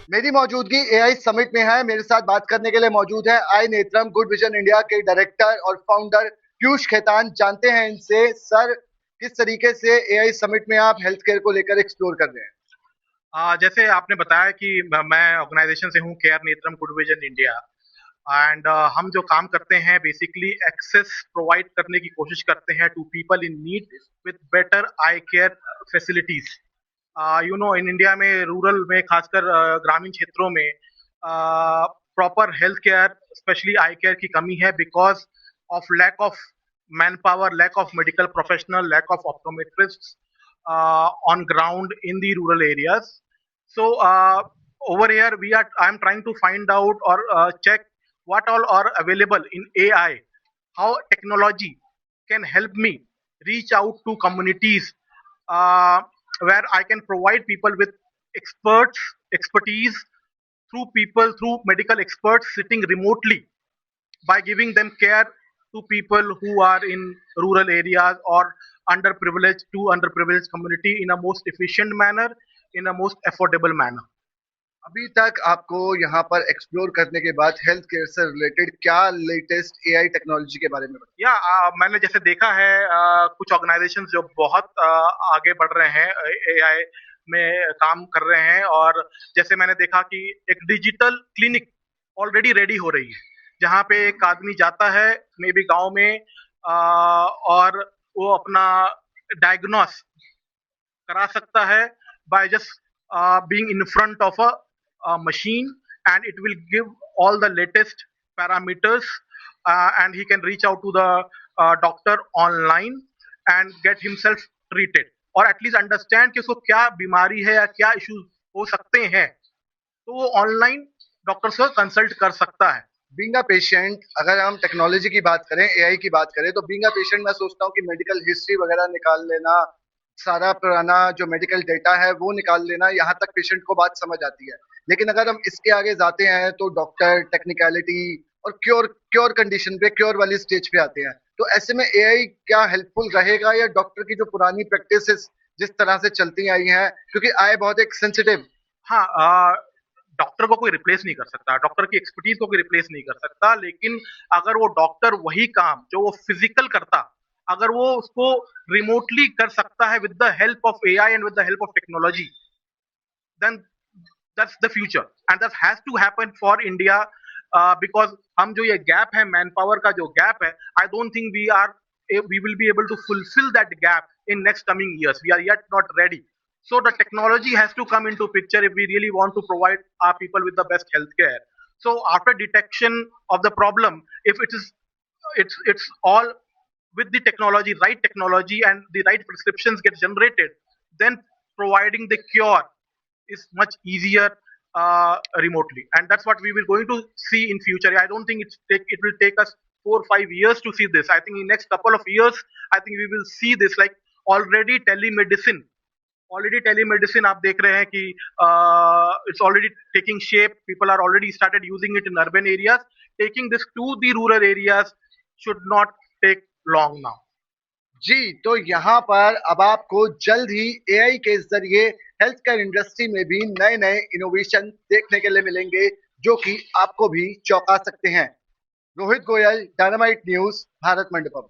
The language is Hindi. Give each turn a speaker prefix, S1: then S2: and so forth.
S1: मेरी मौजूदगी एआई समिट में है। मेरे साथ बात करने के लिए मौजूद है आई नेत्रम गुड विजन इंडिया के डायरेक्टर और फाउंडर पीयूष खेतान। जानते हैं इनसे, सर किस तरीके से एआई समिट में आप हेल्थ केयर को लेकर एक्सप्लोर कर रहे हैं।
S2: जैसे आपने बताया कि मैं ऑर्गेनाइजेशन से हूँ, care Netram good vision India. And हम जो काम करते हैं बेसिकली एक्सेस प्रोवाइड करने की कोशिश करते हैं to people in need with better eye care facilities. In India में रूरल में खासकर ग्रामीण क्षेत्रों में proper health care specially eye care की कमी है because of lack of man power, lack of medical professional, lack of optometrist on ground in the rural areas. So over here I am trying to find out or check what all are available in AI, how technology can help me reach out to communities uh, where I can provide people with expertise through medical experts sitting remotely by giving them care to people who are in rural areas or underprivileged community in a most efficient manner, in a most affordable manner.
S1: अभी तक आपको यहाँ पर एक्सप्लोर करने के बाद हेल्थ केयर से रिलेटेड क्या लेटेस्ट एआई टेक्नोलॉजी के बारे में बताया?
S2: मैंने जैसे देखा है कुछ ऑर्गेनाइजेशन जो बहुत आगे बढ़ रहे हैं एआई में काम कर रहे हैं, और जैसे मैंने देखा कि एक डिजिटल क्लिनिक ऑलरेडी रेडी हो रही है जहाँ पे एक आदमी जाता है मे बी गांव में और वो अपना डायग्नोस करा सकता है by just being in front of a machine, and it will give all the latest parameters and he can reach out to the doctor online and get himself treated और एटलीस्ट अंडरस्टैंड कि उसको क्या बीमारी है या क्या इश्यूज हो सकते हैं, तो वो ऑनलाइन डॉक्टर से कंसल्ट कर सकता है।
S1: बीइंग अ पेशेंट, अगर हम टेक्नोलॉजी की बात करें, एआई की बात करें, तो बीइंग अ पेशेंट मैं सोचता हूँ कि मेडिकल हिस्ट्री वगैरह निकाल लेना, सारा पुराना जो मेडिकल डेटा है वो निकाल लेना, यहाँ तक पेशेंट को बात समझ आती है। लेकिन अगर हम इसके आगे जाते हैं तो डॉक्टर टेक्निकलिटी और क्योर क्योर कंडीशन पे, क्योर वाली स्टेज पे आते हैं। तो ऐसे में एआई क्या हेल्पफुल रहेगा, या डॉक्टर की जो पुरानी प्रैक्टिसेस जिस तरह से चलती आई हैं, क्योंकि आई बहुत एक सेंसिटिव।
S2: हाँ, डॉक्टर को कोई रिप्लेस नहीं कर सकता, डॉक्टर की एक्सपर्टीज को कोई रिप्लेस नहीं कर सकता, लेकिन अगर वो डॉक्टर वही काम जो वो फिजिकल करता, अगर वो उसको रिमोटली कर सकता है with the help of AI and with the help of technology, then that's the future and that has to happen for India. Because हम जो ये गैप है, मैन पावर का जो गैप है, I don't think we will be able to fulfill that gap in next coming years. We are yet not ready. So the technology has to come into picture if we really want to provide our people with the best healthcare. So after detection of the problem, if it's all with the technology, right technology, and the right prescriptions get generated, then providing the cure is much easier remotely, and that's what we will going to see in future. I don't think it will take us 4 or 5 years to see this. I think in next couple of years, I think we will see this, like already telemedicine आप देख रहे हैं कि it's already taking shape. People are already started using it in urban areas. Taking this to the rural areas should not take long now.
S1: जी, तो यहाँ पर अब आपको जल्द ही एआई के जरिए हेल्थ केयर इंडस्ट्री में भी नए नए इनोवेशन देखने के लिए मिलेंगे, जो कि आपको भी चौंका सकते हैं। Rohit Goyal, dynamite news, Bharat Mandapam.